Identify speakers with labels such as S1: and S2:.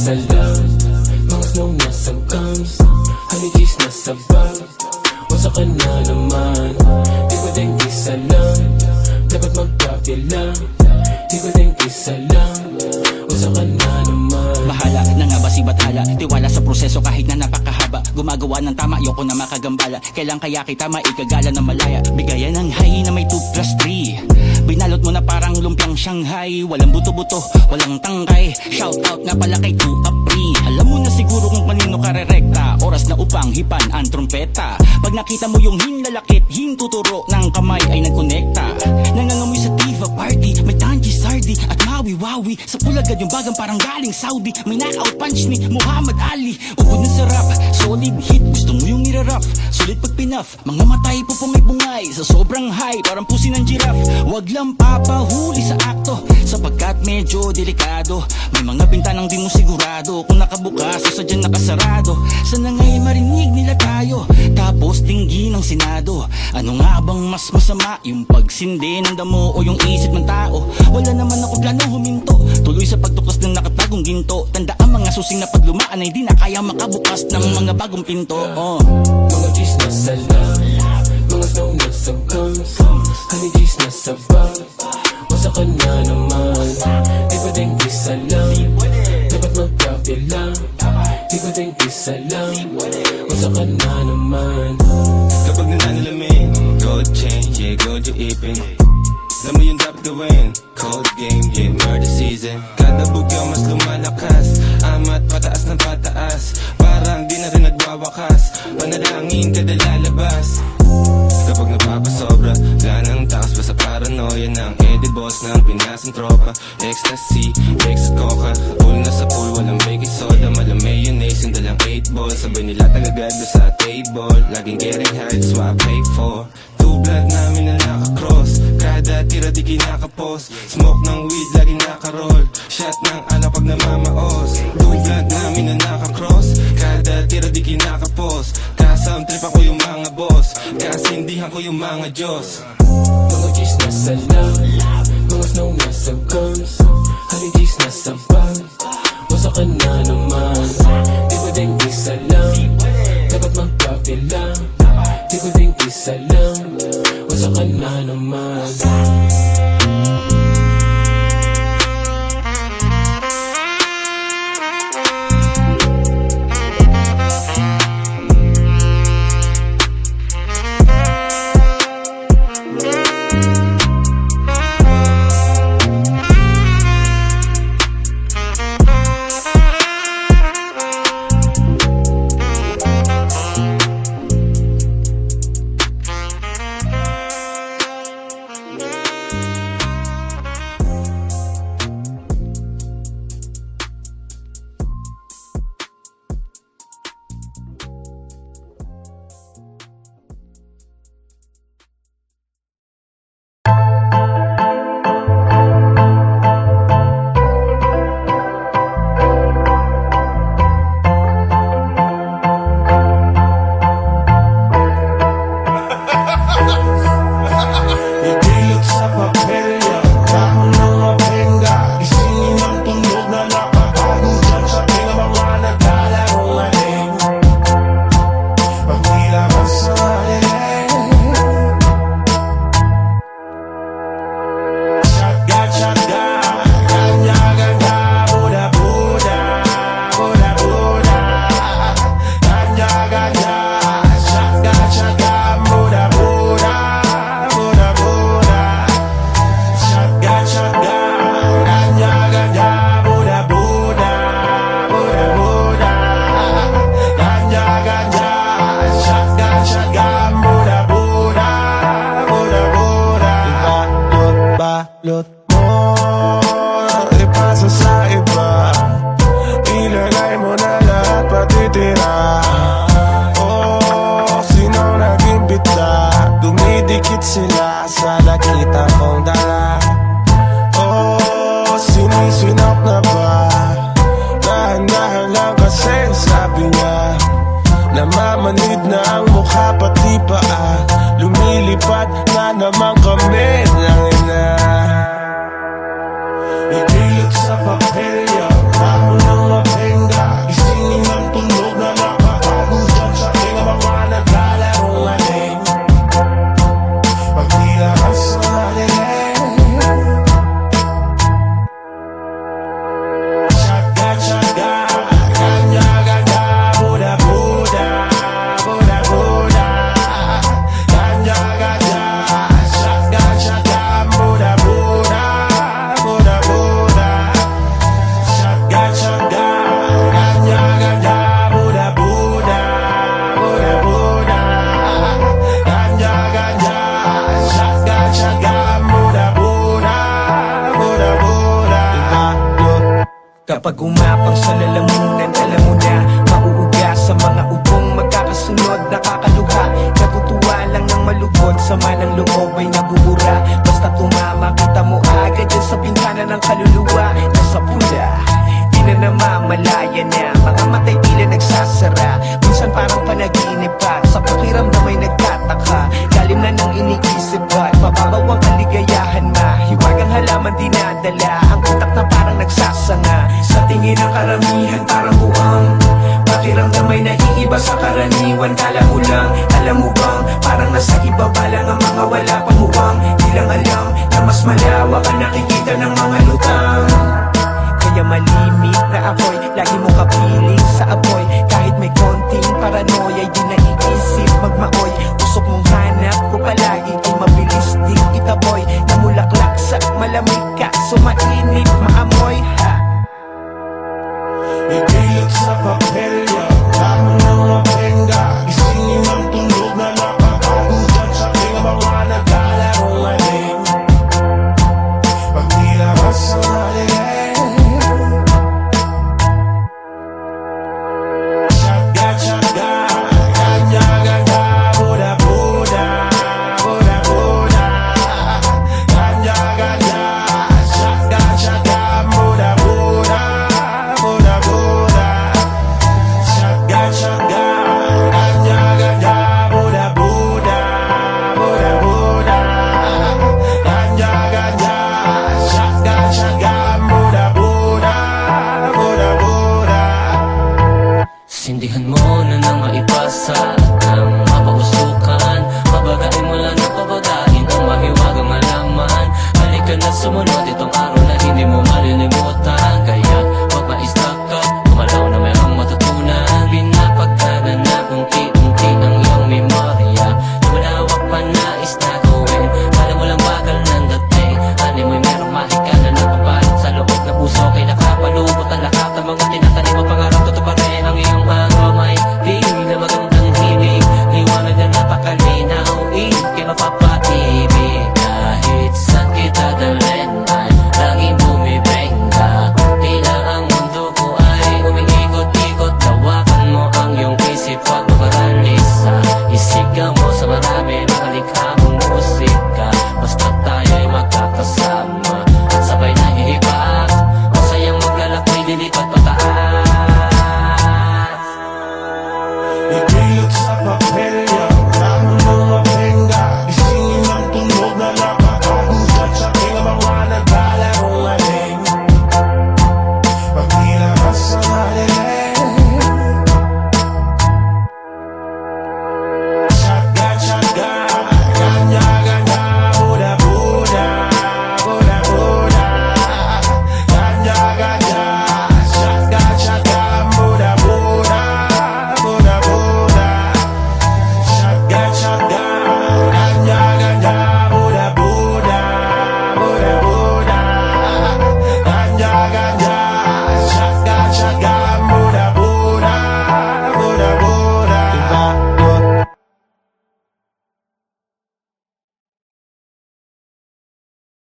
S1: salam, mga snow nasa gums, honey cheese nasa bag. Wasa ka na naman, di ko din isa lang, dapat magkapila. Di ko din isa lang, wasa ka na naman.
S2: Bahala na nga ba si Bathala? Tiwala sa proseso kahit na napakahaba. Gumagawa ng tama, ayoko na makagambala. Kailan kaya kita maikagala na malaya? Bigayan ng high na may 2+3. Binalot mo na parang lumpiang Shanghai. Walang buto-buto, walang tangkay. Shoutout nga pala kay 2 Capri. Alam mo na siguro kung kanino ka rerekta. Oras na upang hipan ang trompeta. Pag nakita mo yung hinlalakit, hintuturo ng kamay ay nagkonekta. Nangangamoy sa diva party, may tanji sardi at mawi-wawi. Sa pulagad yung bagang parang galing Saudi. May knockout punch ni Muhammad Ali. Ubod na sarap, solid hit, gusto mo yung nirarap. Sulit pag pinaf, mga matay po pumay-bungay. Sa sobrang high, parang pusi ng giraffe. Wag lang papahuli sa akto, sapagkat medyo delikado. May mga bintanang di mo sigurado kung nakabukas o sadyang nakasarado. Sana nga'y marinig nila tayo, tapos tingin ng Senado. Ano nga bang mas masama, yung pagsindi ng damo o yung isip ng tao? Wala naman ako plano huminto, tuloy sa pagtuklas ng nakatagong ginto. Tandaan mga susing na paglumaan ay di na kaya makabukas ng mga bagong pinto.
S1: Mga cheese nasa lab, mga snow nasa gums, honey cheese nasa bag. Wasa ka na naman, di ko din isa lang, dapat magkapila. Di ko din isa lang, wasa ka na naman.
S3: Kapag nananalamin, gold chain, yeah, gold yung ipin. Alam mo yung dapat gawin, cold game, yeah, murder season. Kada bugyaw mas lumalakas, amat pataas ng pataas, parang di na rin nagwawakas. Panalangin kada lalabas. Kapag napapasobra, wala nang takas pa sa paranoia ng edibles ng pinasang tropa. Ecstasy, ex coca, ulo na sa pool, walang baking soda, malang mayonnaise, yung dalang 8 balls. Sabay nila tagagad sa table, laging getting high, that's what I pay for. Blood namin na nakakross, kada tira di kinakapos. Smoke ng weed lagi nakaroll, shot ng alak pag namamaos. Blood namin na nakakross, kada tira di kinakapos. Kasound trip ako yung mga boss, kasindihan ko yung mga Diyos.
S1: Mga cheese nasa lab, mga snow nasa gums, honey cheese nasa bag. Wasa ka na naman, di ko din isa lang, dapat magkapila. Di ko din isa lang, wasa ka na naman.
S4: pang sa lalamunan. Alam mo na, mauuga sa mga ubong magkakasunod, nakakaluha. Natutuwa lang ng malugod, sama ng loob ay nabubura. Basta tumama, kita mo agad yan sa bintana ng kaluluwa. Nasa pula, di na namamalaya na, mga matay tila nagsasara. Minsan parang panaginip pa, sa pakiramdam ay nagtataka. Lalim na ng iniisip ba't mababaw ang kaligayahan, mahiwagang halaman dinadala. Ang utak na parang nagsasanga, sa tingin ng karamihan parang buwang. Pakiramdam ay naiiba sa karaniwan. Kala mo lang, alam mo bang parang nasa ibaba lang ang mga wala pang muwang. Di lang alam na mas malawak ang nakikita ng mga lutang. Kaya malimit na ako'y lagi mo kapiling sa apoy. Kahit may konting paranoia, di naiisip magmaoy. Usok mong hanap ko palagi ay mabilis ding itaboy. Namulaklak sa malamig ka, sumainit maamoy ha.
S5: Ibilot sa papel yan, dahon ng mapenga. Gisingin ang tulog na nakakagutan sa aking mga naglalarong aling. Pag nilabas ang aling, shotgun, shotgun, ganya, ganya, buda, buda, buda, buda. Ganya, ganya, shotgun, shotgun, buda, buda, buda, buda. Shotgun, shotgun, ganya, ganya, buda, buda, buda, buda. Ganya, ganya, shotgun, shotgun, buda, buda, buda, buda.
S1: Sindihan mo na nang maipasa ang mapausukan. Pabagain mo lang na pabagain ang mahiwagang malaman. Halika na sumunod itong araw na hindi mo malilimutan. Kaya wag ma-stuck ka, kumalaw na mayroong matutunan. Pinapagkana na unti-unti ang iyong memorya. Lumalawak pa nais na gawin, kala mo lang bagal ng dating. Ani mo'y merong mahika na napapalit sa loob na puso. Kay nakapalubot ang lahat ng mga tinatanim mo.